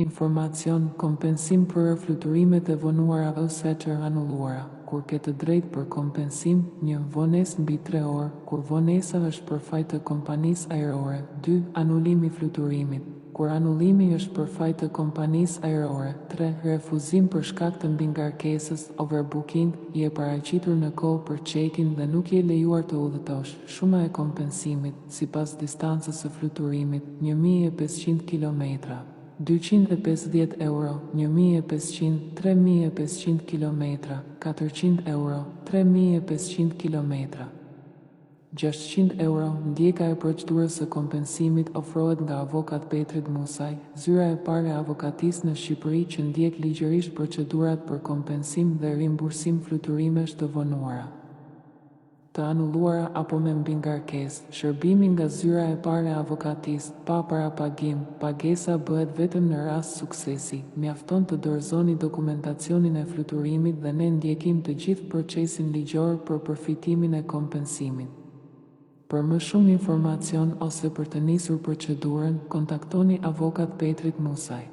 Informacion, kompensim për fluturimet e vonuara ose të anulluara. Kur ke të drejtë për kompensim, 1. Vonesë mbi 3 orë, kur vonesa është për faj të kompanisë ajrore. 2. Anullimi i fluturimit, kur anullimi është për faj të kompanisë ajrore. 3. Refuzim për shkak të mbingarkesës, overbooking, je paraqitur në kohë për check-in dhe nuk je lejuar të udhëtosh. Shuma e kompensimit, sipas distancës së fluturimit, 1500 km. 250 euro, 1500, 3500 km, 400 euro, 3500 km. 600 euro, ndjeka e procedurës së kompensimit ofrohet nga avokat Petrit Musaj, zyra e parë e avokatisë në Shqipëri që ndjek ligjërisht procedurat për kompensim dhe rimbursim fluturimesh të vonuara, të anulluara apo me mbingarkesë. Shërbimi nga zyra e parë e avokatisë, pa parapagim, pagesa bëhet vetëm në rast suksesi. Mjafton të dorëzoni dokumentacionin e fluturimit dhe ne ndjekim të gjithë procesin ligjor për përfitimin e kompensimit. Për më shumë informacion ose për të nisur procedurën, kontaktoni avokat Petrit Musaj.